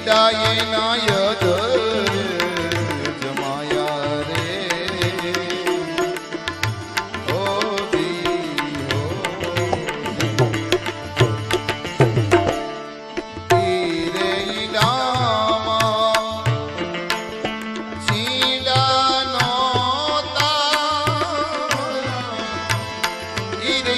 સીડાએ નાયદ જમાયા રે ઓ દી હો ઈરે ઈડામાં સીડા નોતા ઈરે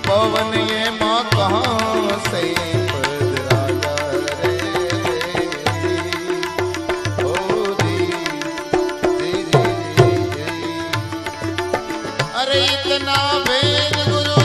पवन ये माँ कहाँ से पधराया रे ओ दी अरे इतना वेद गुरु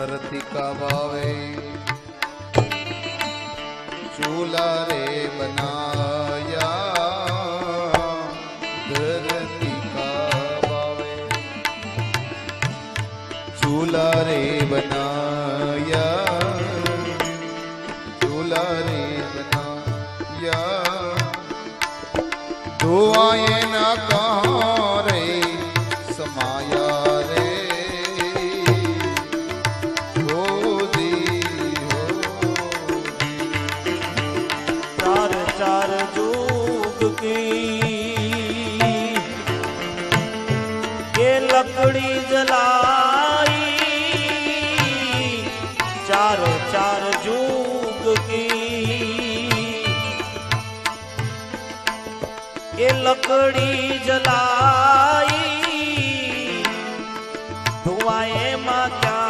धरती का भावे चूल्हा रे बनाया धरती का भावे चूल्हा रे बनाया चूल्हा रे बनाया धुआएं ना कहाँ रे समाया रे चार जुग की ये लकड़ी जलाई चार चार जुग की ये लकड़ी जलाई धुआएं माँ क्या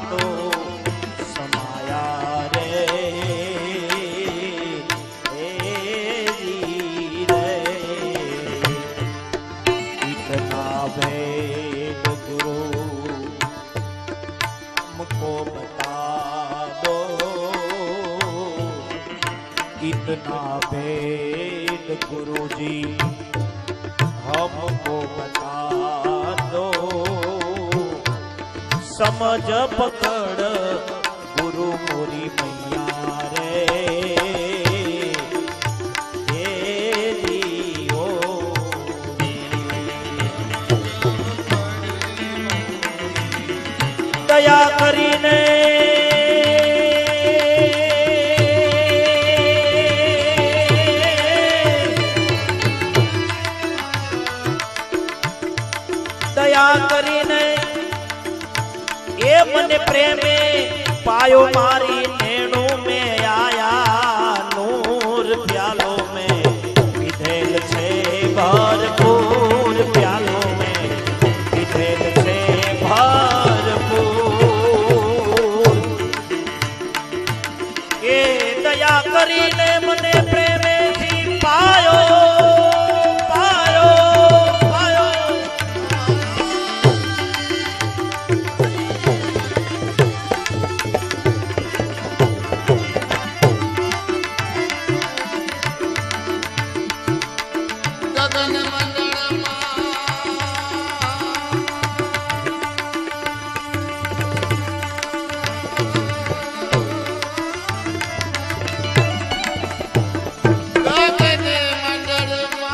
तो समाया रे वेद गुरु हमको बता दो इतना वेद गुरु जी हमको बता दो समझ पकड़ गुरु मोरी मैया रे दया કરીને દયા કરીને એ મને પ્રેમે पायो मारी नेणु में आया नूर प्यालो में पीधेल छे भरपूर प्यालो में पीधेल छे भरपूर ए दया करीने मने प्रेमेથી पायो पायो पायो ગગન મંડળમાં ગગન મંડળમાં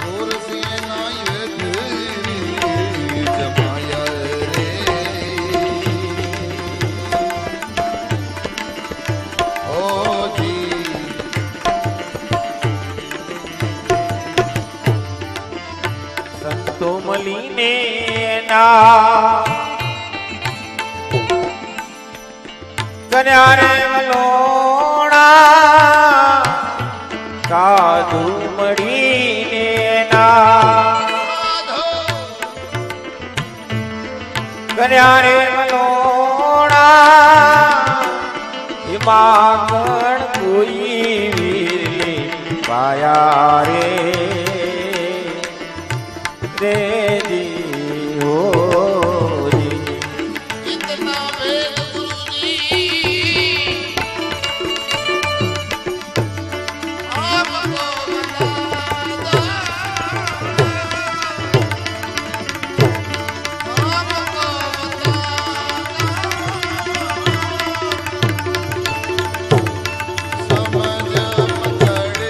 ગોરસિયેના યુદ્ધ જમાયા રે ઓજી સંતો મળીને ના કન્યા રે વલોણા સાધુ મળીને ના કન્યા રે વલોણા એમાં ગણ કોઈ વીરલે પાયા રે જી હો જી ઇતના વેદ ગુરુજી આપકો બતા આપકો બતા સમજ મતડે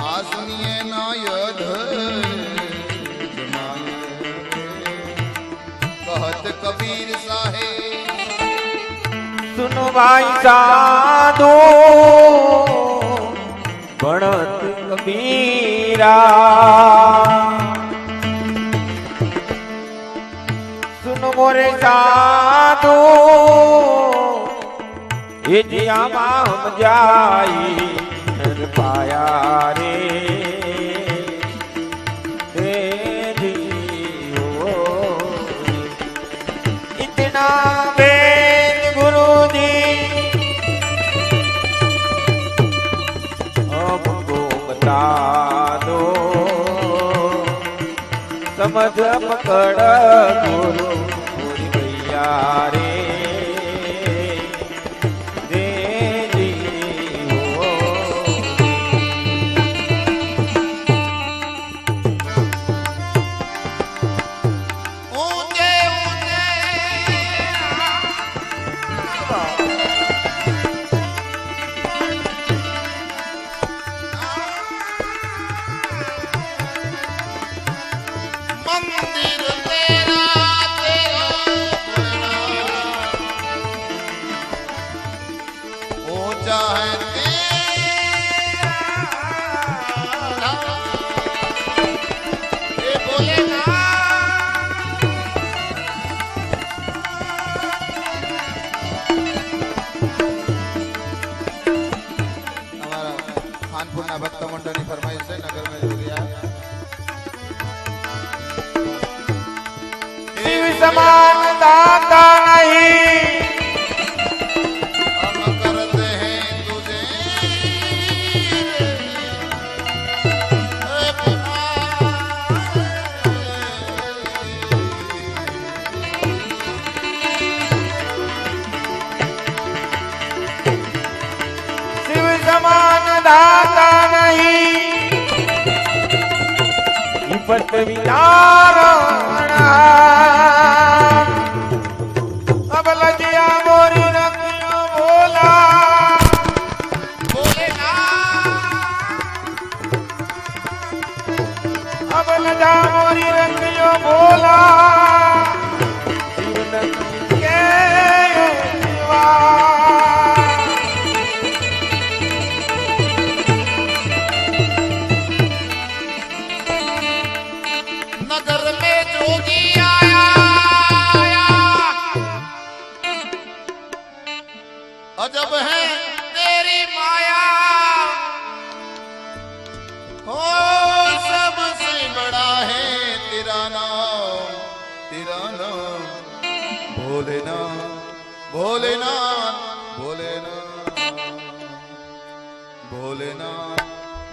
આસનીય નાયધ કહત કબીર સાહેબ સુનો ભાઈ સાધુ ભણત કબીરા સુનો મોરે સાધુ એ જીયામાં હમ જાઈ પાયા રે इतना वेद गुरुजी हमको बता दो समझ पकड़ गुरु पूरी भैया रे મંદિર તેરા તેરા ऊंचा है तेरा ये बोले ना हमारा खानपुर ना भक्त मंडली फरमाइश है नगर में जुड़िया समान दाता नहीं। हम करते हैं तुझे शिव समान दाता नहीं। विपत विचारणा अब लजिया मोरी रखियो बोला। अब लजा मोरी रखियो बोला। शिव नंदी के शिवा। नगर में जोगी आया अजब है तेरी माया हो सबसे बड़ा है तेरा नाम भोलेनाथ भोलेनाथ भोलेनाथ भोलेनाथ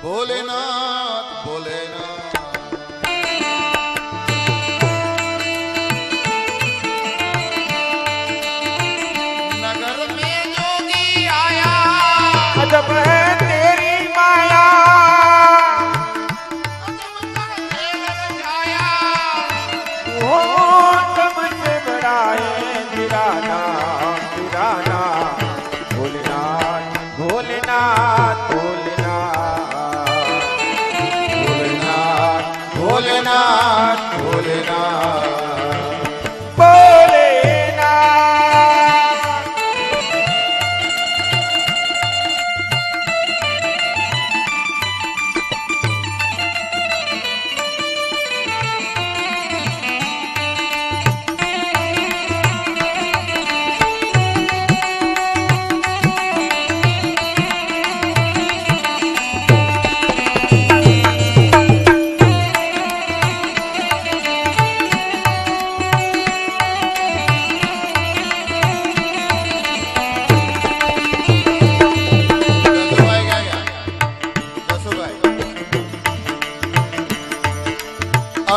भोलेनाथ भोलेनाथ अजब है तेरी माया वो सबसे बड़ा है तेरा नाम भोलेनाथ भोलेनाथ भोलेनाथ भोलेनाथ भोलेनाथ भोलेनाथ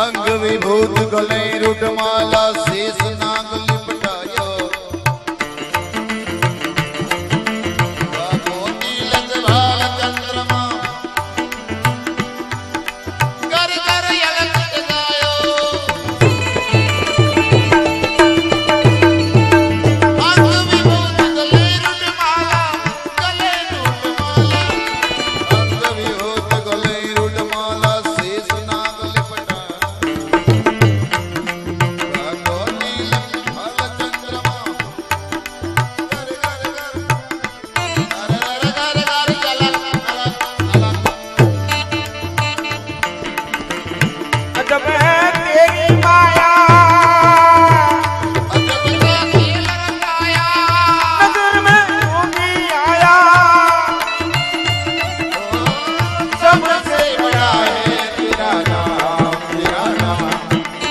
अंग विभूत गले रुडमाला शेष नाग लिपटायो मोती लज भाल चंद्रमा कर कर यलक गायो अंग विभूत गले रुडमाला अंग विभूत गले रुडमाला शेष नाग अजब है तेरी माया नजर में जोगी आया सबसे बड़ा है तेरा नाम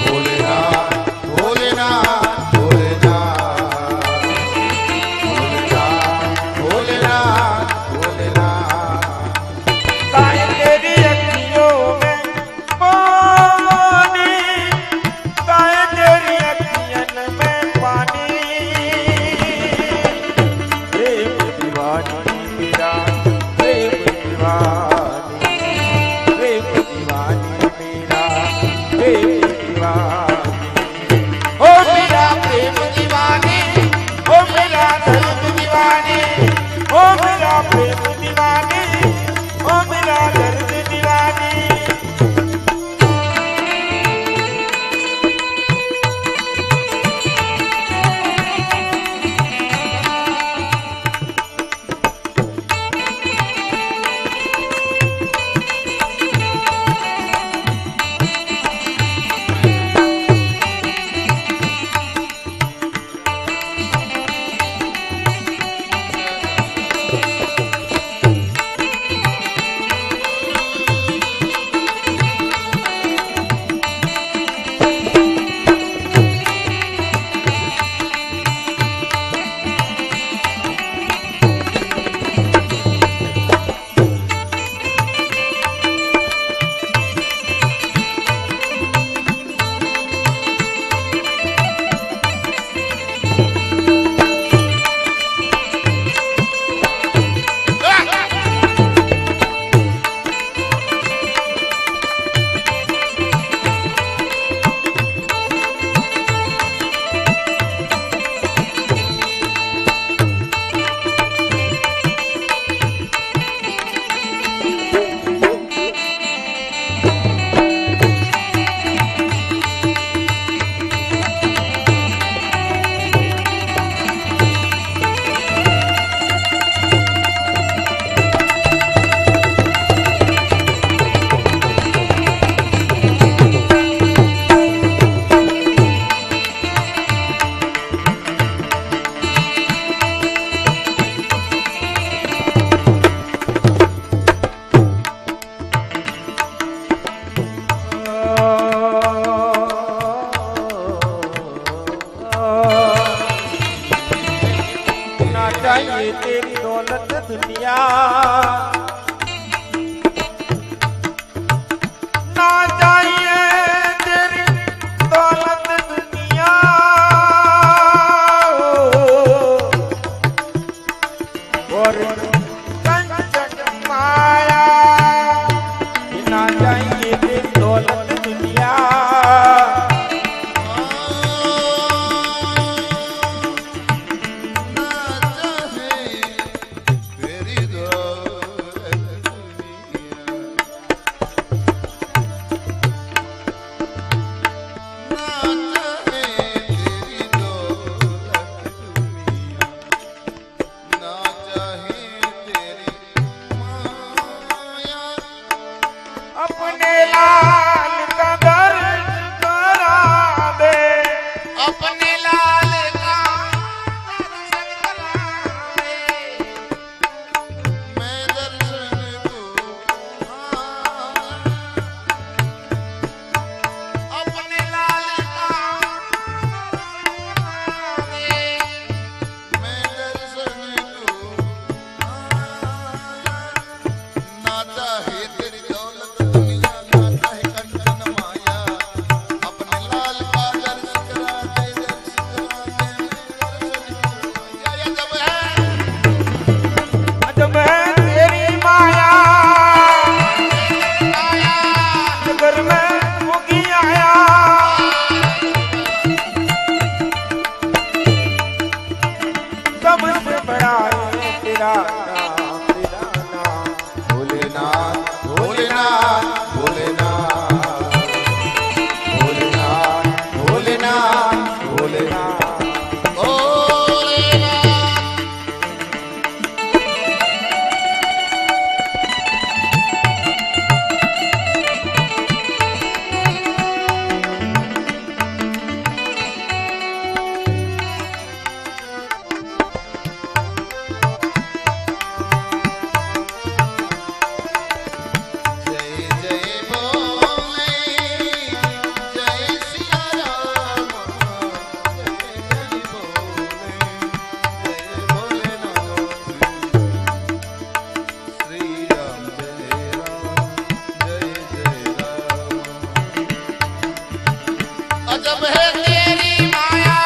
भोलेनाथ भोलेनाथ भोलेनाथ भोलेनाथ भोलेनाथ भोलेनाथ काहे तेरी अखियों में गजब है तेरी माया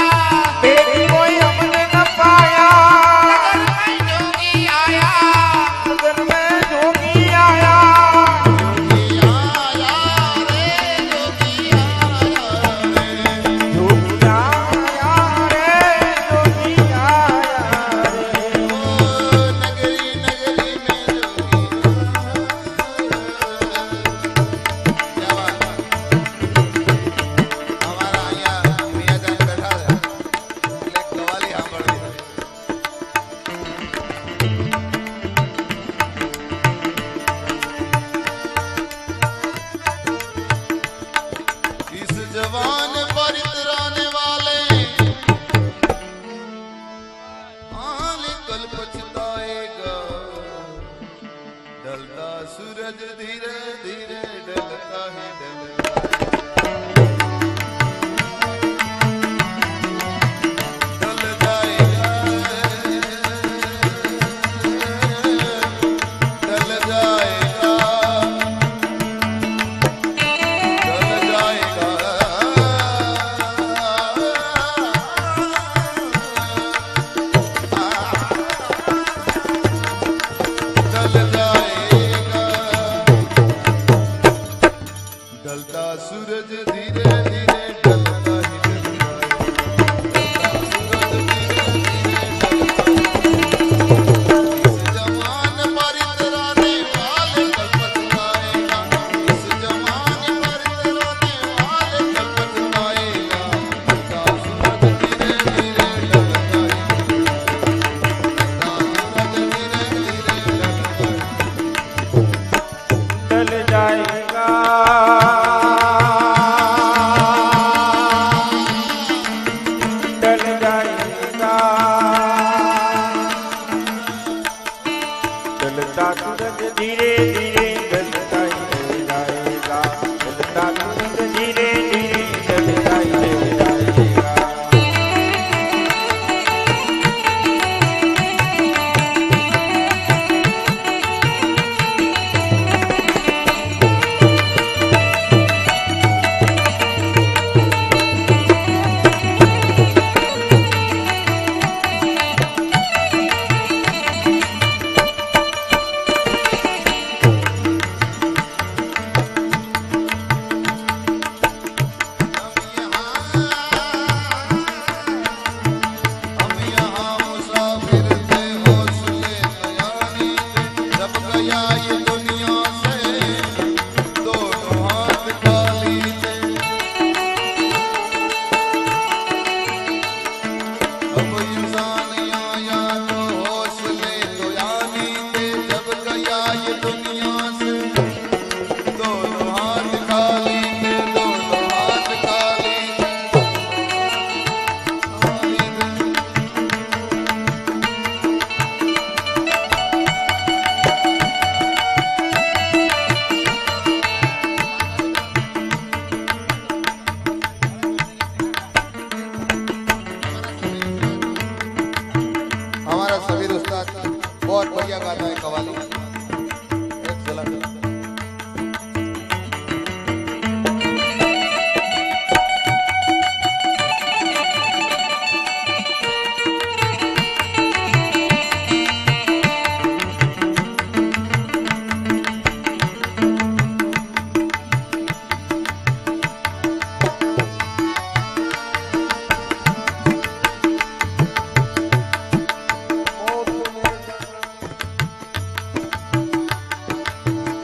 तेरी कोई हमने न पाया जोगी आया मगर मैं जोगी आया जोगी आया रे जोगी आया रे जोगी आया रे जोगी आया रे ओ नगरी नगरी में जोगी क्या बात हमारा અહીંયા મિયાજાન બેઠા છે એટલે કવાલી સાંભળવી इस जवान पर इतराने वाले हाल कल पछताएगा ढलता सूरज धीरे धीरे ढलता है ढल जाएगा ढल जाएगा ढल जाएगा ढल जाएगा ढलता सूरज धीरे धीरे ढलता ही ढलता है इस जमान पर इतराने वाले कल पछताएगा इस जमान पर इतराने वाले कल पछताएगा ढलता सूरज धीरे धीरे ढलता है ढलता सूरज धीरे धीरे ढलता है ढल जाएगा ढल जाएगा ढलता सूरज धीरे धीरे ढलता ही जाएगा ढलता सूरज धीरे धीरे ढलता ही जाएगा हम यहाँ मुसाफिर थे हौसले बयानी थे जब गया ये दुनिया से दोनों हाथ खाली थे अब इंसान आया तो हौसले बयानी थे जब गया ये दुनिया से दोनों हाथ खाली थे दोनों हाथ खाली थे हमारा सबीर उस्ताद बहुत बढ़िया गाता है कवाली एक झलक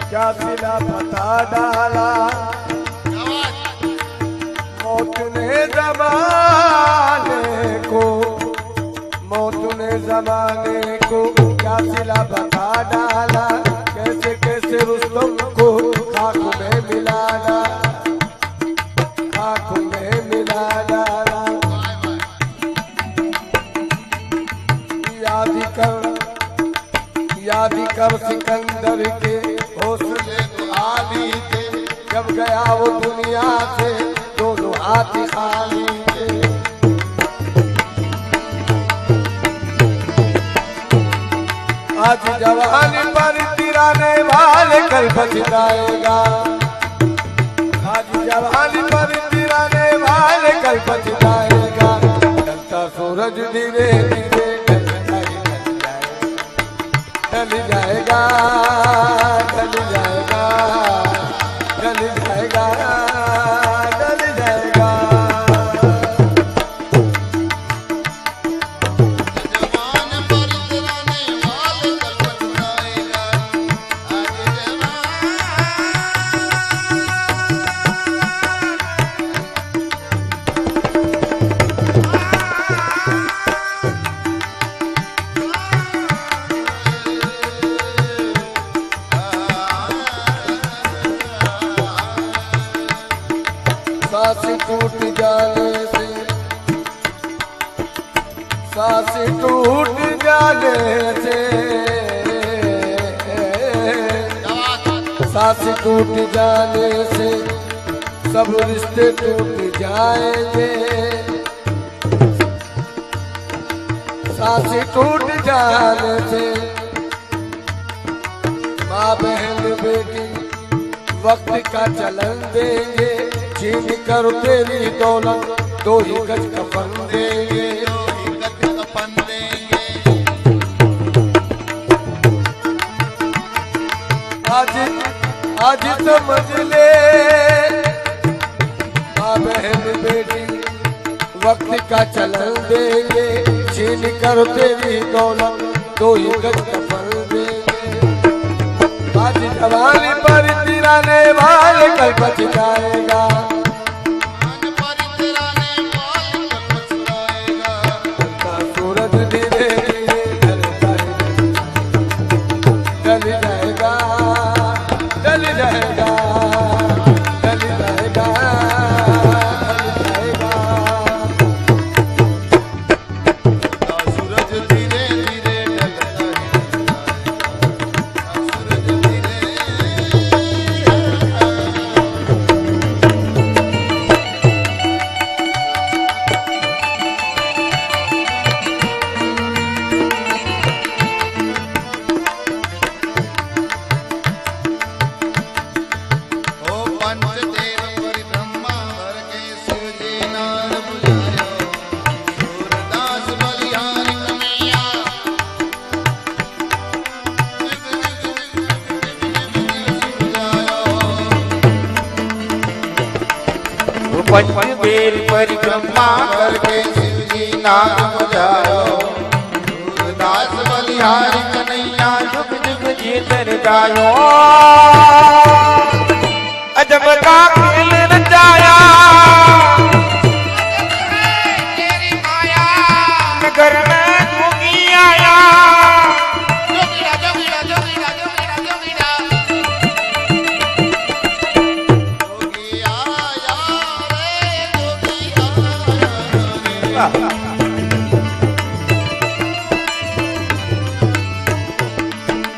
क्या सिला बता डाला मौत ने जमाने को मौत ने जमाने को क्या सिला बता डाला कैसे कैसे रुस्तम को खाक में मिलाना खाक में मिला डाला याद कर सिकंदर के हौसले तो आली थे जब गया वो दुनिया से दोनों हाथ खाली थे आज जवानी पर तिराने वाले कल बच जाएगा आज जवानी पर तिराने वाले सूरज धीरे धीरे ढल जाएगा, ढल जाएगा, ढल जाएगा, ढल जाएगा। जवान पर तराने वाले कल पछताएगा, आज सांस टूट जाने से, सांस टूट जाने से, सांस टूट जाने से सब रिश्ते टूट जाएंगे, सांस टूट जाने से माँ बहन बेटी वक्त का चलन देंगे, छीन कर तेरी दौलत दो ही गज कफन देंगे, कफन देंगे। आज समझ ले माँ बहन बेटी वक्त का चलन देंगे, छीन कर तेरी दौलत दो ही गज कफन देंगे। आज जवानी पर तिराने वाले कल पछताएगा, सूरज धीरे धीरे ढल जाएगा, ढल जाएगा, ढल जाएगा, ढल जाएगा। सूरज धीरे धीरे ढलता है, सूरज धीरे पंचबेर परिक्रमा करके शिवजी नाम बजायो, सूरदास बलिहारी कन्हैया जुग जुग जीतन गायो। अजब का खेल रचाया तेरी माया, नगर में जोगी आया, जोगीरा जोगीरा जोगीरा जोगीरा जोगीरा जोगी आया रे, जोगी आया रे।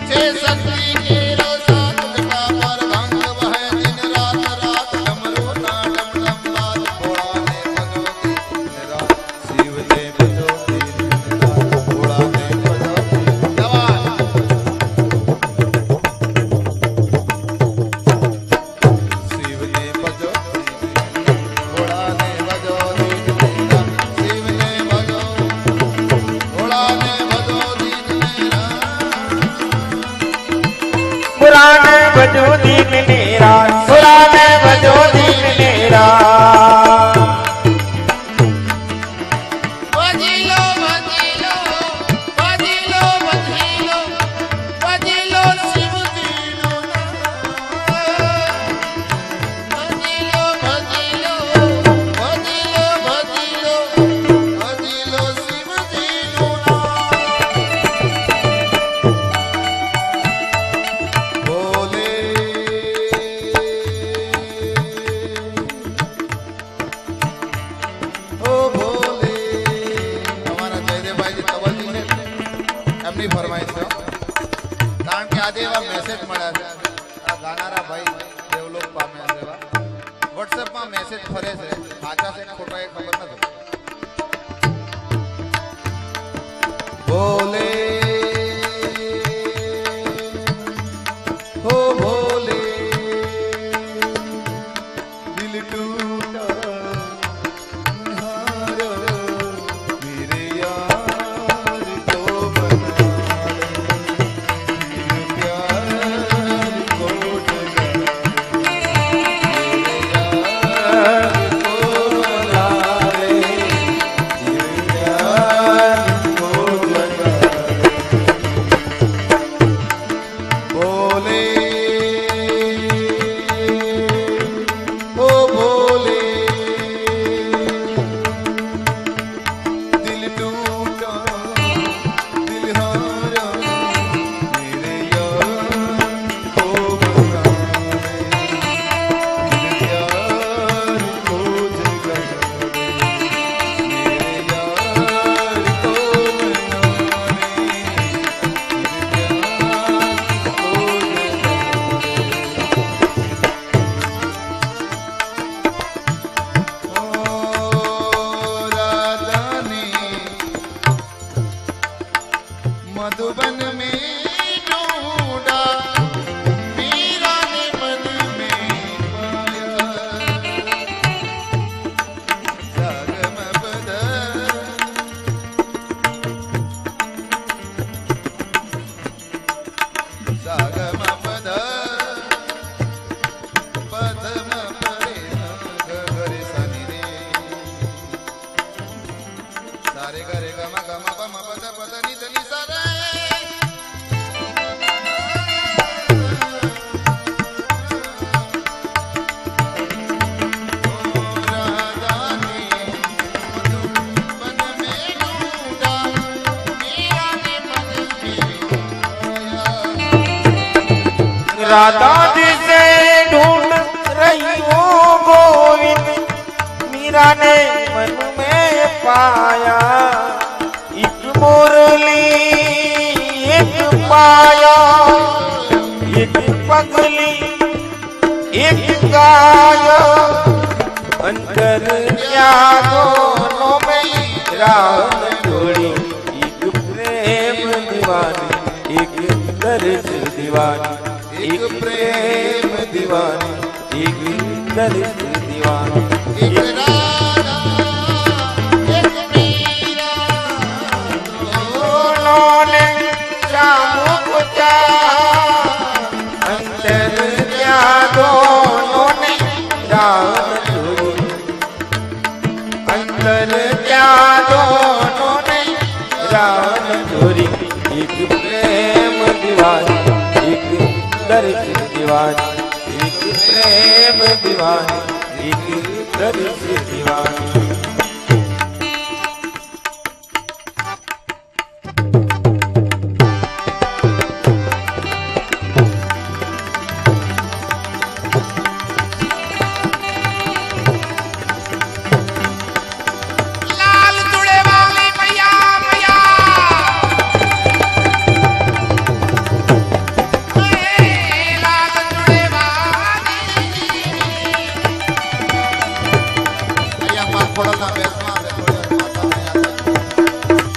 जय शक्ति के रो साथ का पर भंग वह दिन रात रात डमरू ना डम डम बात भोला ने भगवती मेरा शिव ने भगवती मेरा भोला ने भगवती जवान शिव ने भगवती भोला ने भगवती मेरा शिव ने भगवती भोला ने भगवती मेरा पुराने बजो दीन मेरा, पुराने बजो दीन मेरा। बजिलो बजिलो बजिलो बजिलो बजिलो शिव जीलो बजिलो बजिलो बजिलो बजिलो बजिलो शिव जीलो बोले ओ भोले। અમારા જયદેવભાઈજી તવલજી છે એમની ફરમાઈશ છે કારણ કે આજે એવા મેસેજ મળ્યા છે આ ગાનારા ભાઈ દેવલોક પામ્યા છે એવા વોટ્સએપમાં મેસેજ ફરે છે સાચા છે ખોટા એ ખબર નથી ભોલે ओ भोले दिल टूटा हारा मेरे राधा जी से ढूंढ रही हूँ गोविंद, मीरा ने मन में पाया, एक मुरली एक पाया, एक पगली एक गाया, अंतर क्या दोनों में राम जोड़ी, एक प्रेम दीवानी एक दर्द दीवानी, एक प्रेम दीवानी एक दर्द दीवानी, एक राधा एक मीरा, दोनों ने शाम को चाहा, अंतर क्या दोनों ने राम जोड़ी, अंतर क्या दोनों ने राम जोड़ी, एक प्रेम दीवानी एक दर्द दीवानी, एक प्रेम दीवानी एक दर्द दीवानी। लाल जुड़े वाली मैया मैया, लाल जुड़े वाली, અહીંયા માં થોડા બેસમાં આવે થોડા માતા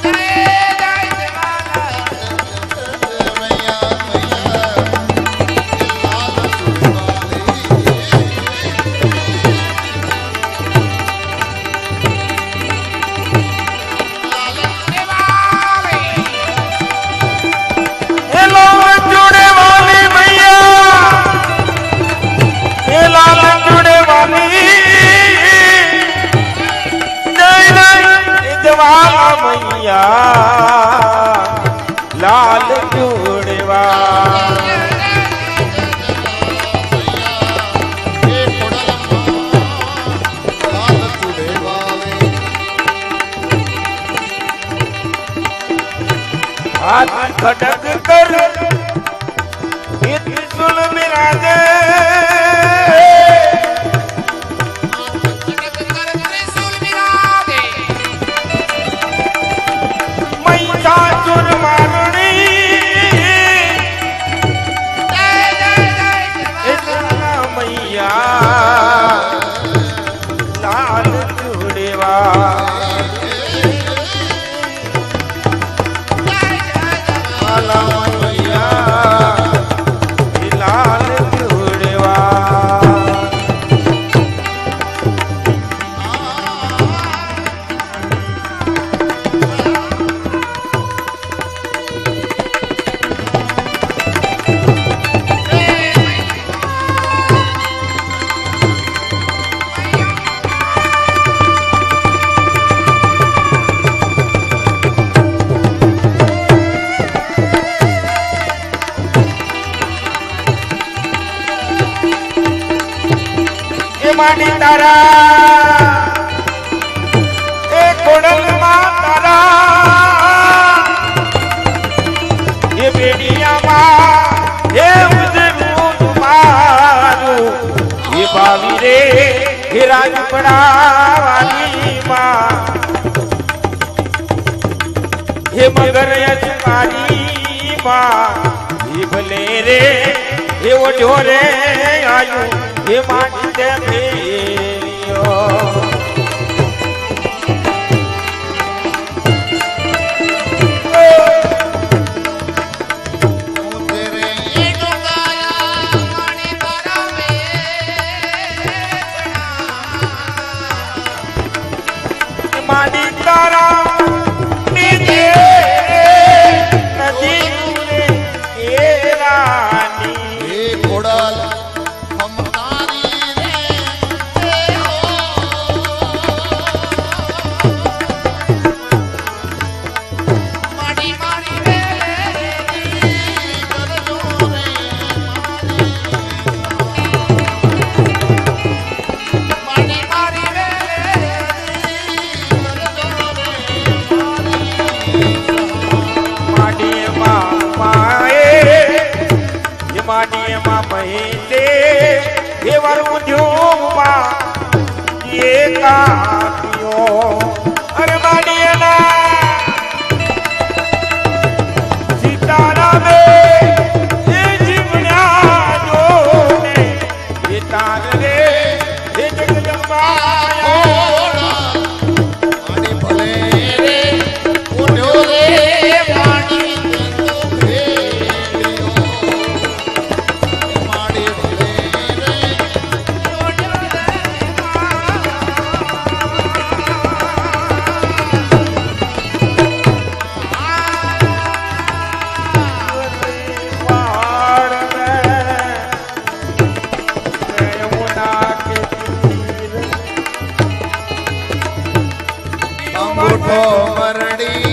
जय जय जवाला, मैया मैया लाल सुरवाली, लाल जुड़े वाली, हेलो जुड़े वाली मैया, ये लाल जुड़े वाली, जय जय जवाला मैया, लाल जुड़े वाली। ये थोड़ा लंबा लाल चूड़े वाले, हाथ खटक कर ये त्रिशूल विराजे, खटक कर त्रिशूल विराजे, महिषासुर मारणी, जय जय जय जवाला, इतना मैया लाल जुड़ेवा, लाला मैया लाल जुड़ेवा। मानी तारा ए कोडल मा तारा, ये बेड़िया मा ये उजरू मारू, ये बावी रे ये राजपड़ा वाली माँ, ये मगर यजमानी माँ, ये भले रे ये वो ढोरे आयु, ये मानी दे मेरियो। तेरे एक गाया मणि तारा में मानी तारा नीचे नदी में ये रानी, ये कोड़ल हम तारी रे मणि मणि रे, मणि मणि रे, મહિતે દેવર ઉદ્યોગમાં એ કાપ્યો અરે માડીએના સીતારામે એ જીવન્યા જોને એ તાર રે એ જગદંબાયા માડી ભલે રે ઉઠ્યો રે માડી તો ભેળ્યો માડી ભલે રે અંગૂઠો મરડી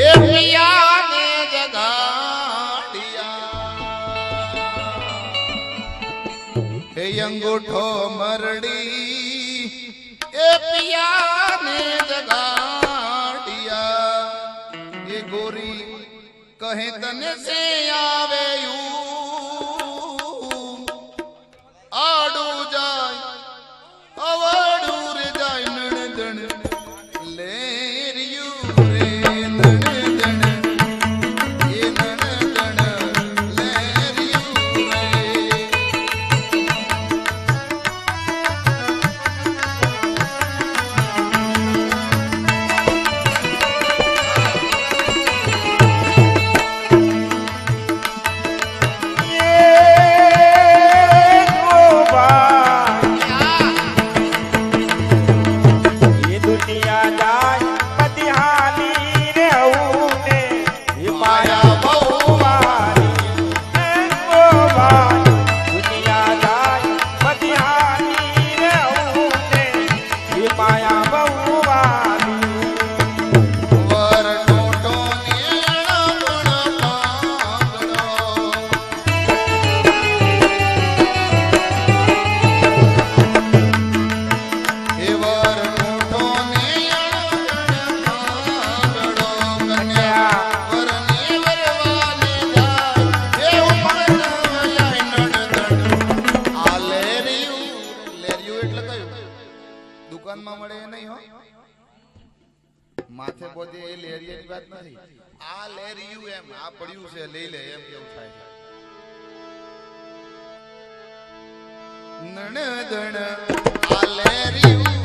એ પિયાને જગાડ્યા હે અંગૂઠો મરડી એ પિયાને જગાડ્યા એ ગોરી કહે તને સે આવે આડું જાય અવડું રે જાય નણદણ લેરિયું રે નણદણ એ નણદણ લેરિયું રે દુકાનમાં મળે એ નહીં હો માથે બોધે એ લેરિયાની વાત નથી આ લેરિયું એમ આ પડ્યું છે લઈ લે એમ કેવું થાય નણદણ આ લેરિયું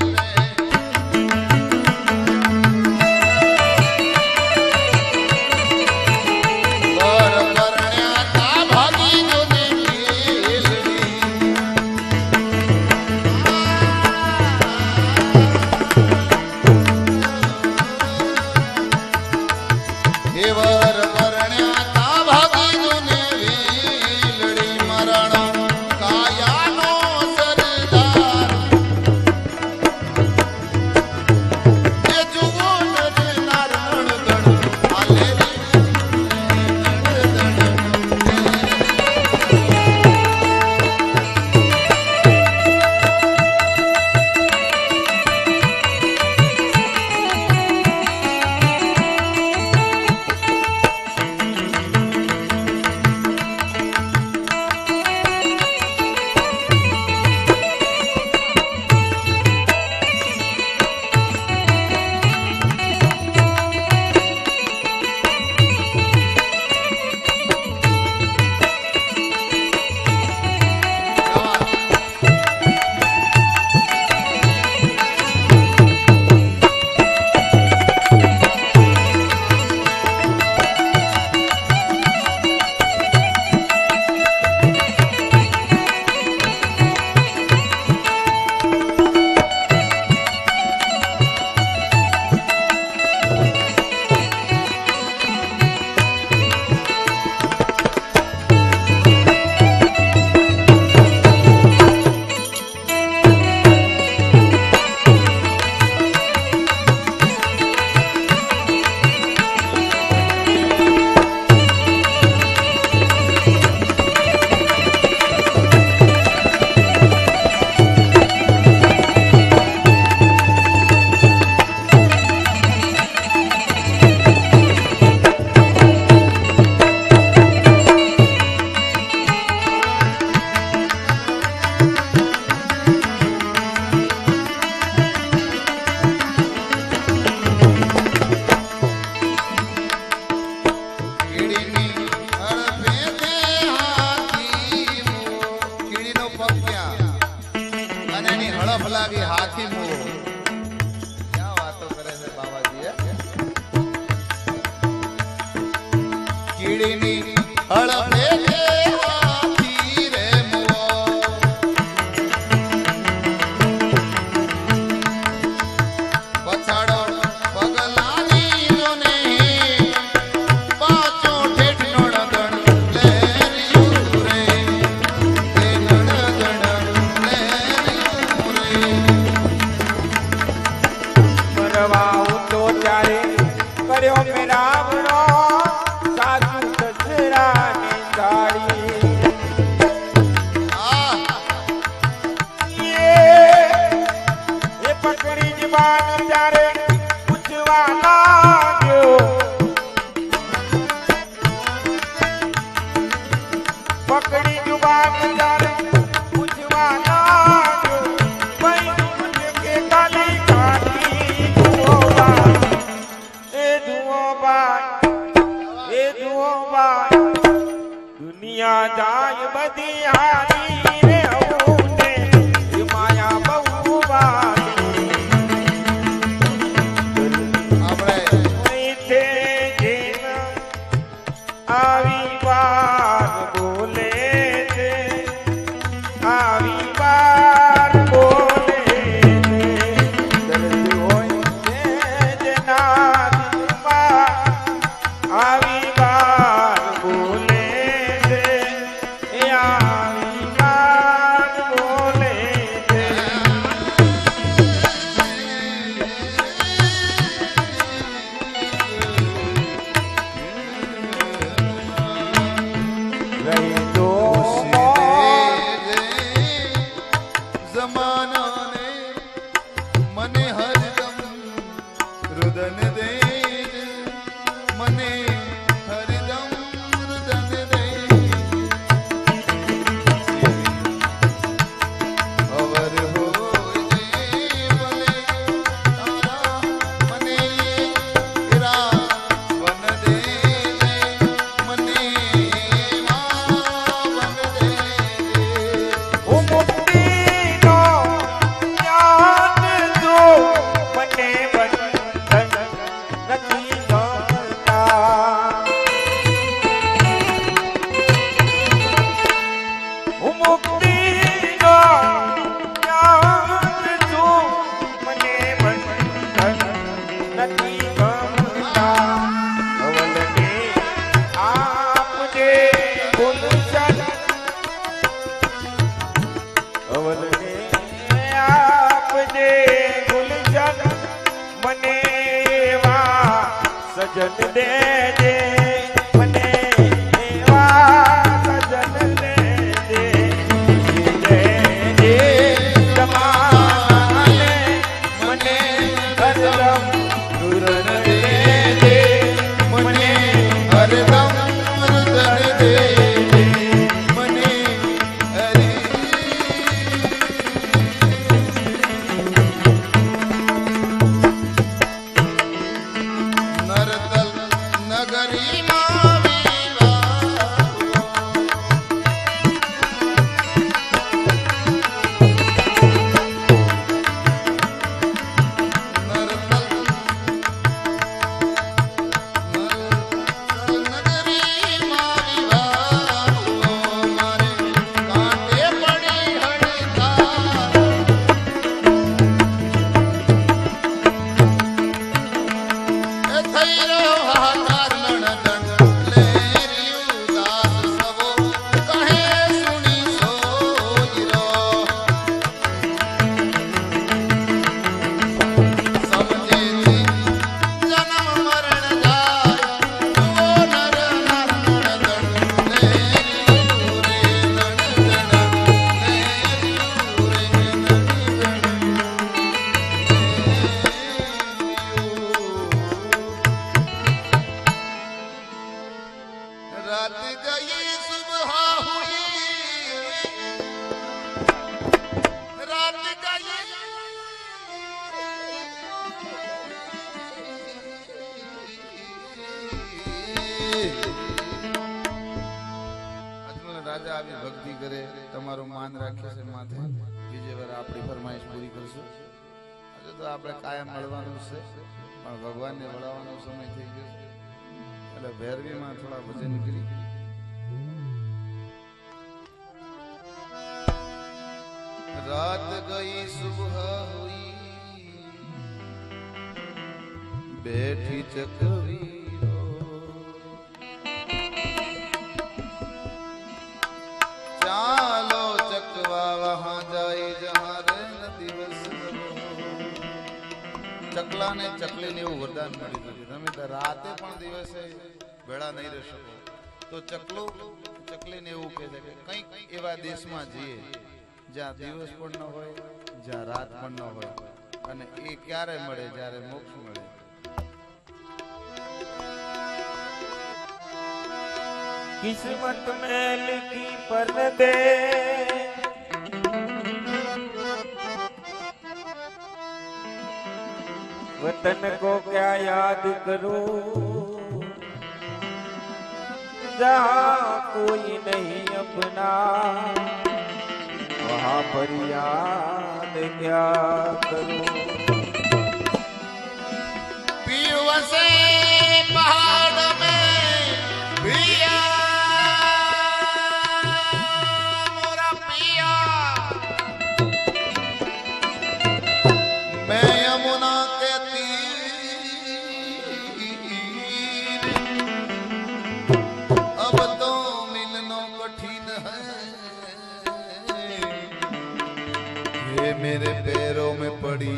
હાથી મોહ. ક્યાં વાતો કરે છે બાબાજી હે? કીડીની હળફે કે હાથી રે મોહ. પછાડો પગલાની જોને પાછો ઠેઠ નણદણ લેરિયું રે. એ નણદણ લેરિયું રે. મરવા ઉતો ત્યારે કર્યો મેરાવણો સાસુ સસરાની ગાળી. એ પકડી જવાન ત્યારે પૂછવા લાગ્યો. પકડી જુબાન ત્યારે પૂછવા લાગ્યો. ભાઈ મુझे કે કાલી કાલી ધુઓબા. એ ધુઓબા દુનિયા જાય બધી હારી રે હવને એ માયા બહુ વાલી. આપણે તે જેન આવી વાર બોલે છે. આવી વાર બોલે છે. દર્દ હોય છે જેના દિલમાં આવી વાર બોલે છે. એ આવી વાર બોલે છે. રહી તો જમાનાને મને હરદમ રુદન દે. મને હરદમ રુદન દે. અવર હોય જે ભલે તારા મને હીરા વન દે. મને વન દે. હું મુક્તિનો યાદ જો મને બંધન નથી ગમતા. હું મુક્તિનો યાદ જો મને બંધન નથી ગમતા. અવલને આપજે ગુલશન. અવલને આપજે ગુલશન. મને એવા સજન દેજે. મને એવા સજન દેજે. દેજે જમાને મને હરદમ રુદન દેજે. મને હરદમ રુદન દે. મને હરી નરતલ નગરીમાં વિવાહ. રાજા આવી ભક્તિ કરે તમારું માન રાખે છે માથે બીજી વાર આપણી ફરમાઈશ પૂરી કરશું. તો આપણે કાયમ મળવાનું છે પણ ભગવાનને વળવાનો સમય થઈ ગયો છે એટલે ભૈરવીમાં થોડા ભજન કરી रात गई सुबह हुई बैठी चकवीरो चालो चकवा वहां जाए जहां रन दिवस चकला ने चकली ने वरदान मળી ગયું તમે તો રાતે પણ દિવસે ભેળા નહીં રહી શકો તો ચકલો ચકલી ને એવું કહે છે કે કંઈક એવા દેશમાં જઈએ જ્યાં દિવસ પણ ન હોય જ્યાં રાત પણ ન હોય અને એ ક્યારે મળે જ્યારે મોક્ષ મળે किस्मत में लिखी पर्दे वतन को क्या याद करूं जहां कोई नहीं अपना वहां पर याद क्या करूं पीव से पहाड़ में पिया मोरा पिया मैं यमुना के तीर अब तो मिलना कठिन है ये मेरे पैरों में पड़ी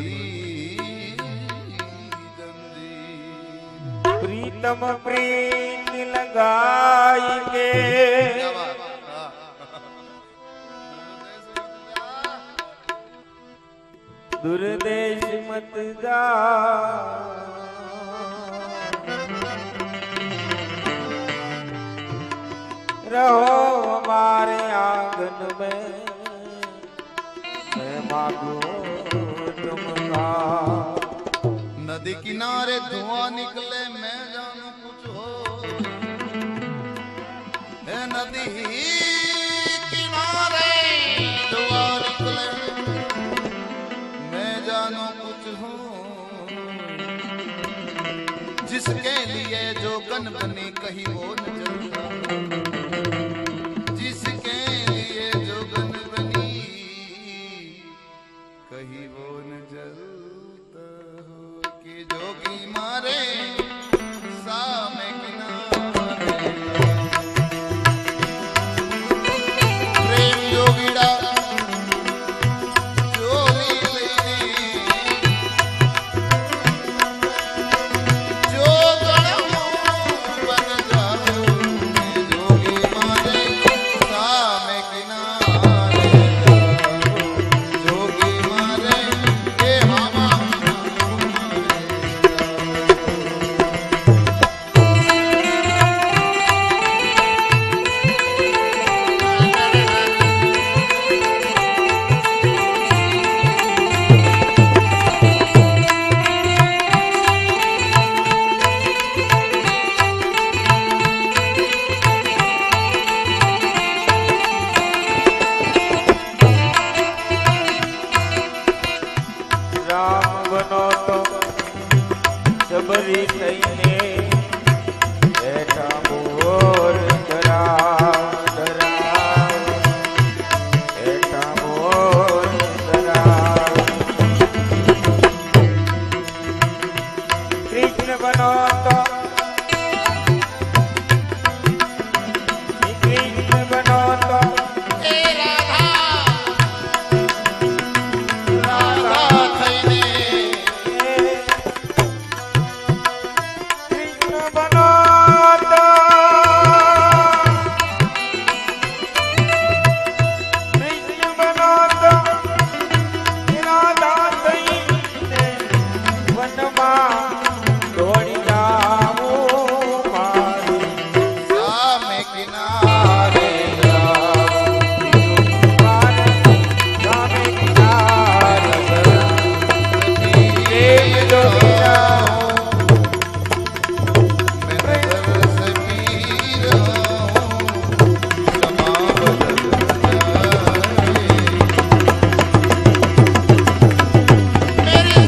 प्रीतम प्रीत लगाएंगे दुर्देश मत जा रहो हमारे आंगन में मैं मांगू तुमका नदी किनारे धुआं निकले मैं जानू कुछ हो है नदी किनारे धुआं निकले मैं जानू कुछ हो जिसके लिए जो गन बनी कहीं वो न चलता जिसके लिए जो गन बनी कहीं वो न चलता कि जोगी मारे सामे किनारे प्रेम योगीड़ा चोली लेने जो गणों बन जाओ जोगी मारे सामे किनारे जोगी मारे ये हवा राम बनो तो सबरी कहीने बैठा मोर डरा डरा बैठा मोर डरा कृष्ण बनो तो कृष्ण बनो तो ए राधा राधा थईने कृष्ण बनो तो कृष्ण बनो तो राधा थईने वनमा दौड़ी जाऊं मारी सामे किनारे रामे किनारे प्रेम जोगिया मैं बरस पीर समा बदल जाए मेरी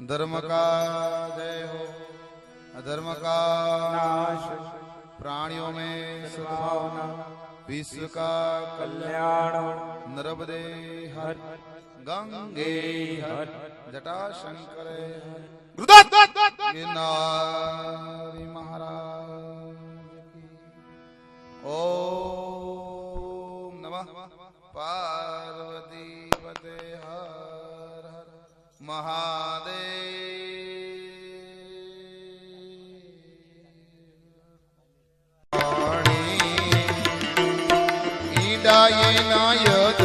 धर्म का जय हो, अधर्म का नाश, प्राणियों में भावना, विश्व का कल्याण, नर्मदे हर गंगे हर जटा शंकर गिरनारी महाराज की। ओम नमः पार्वती पते हर हर महादेव ईडाये नायद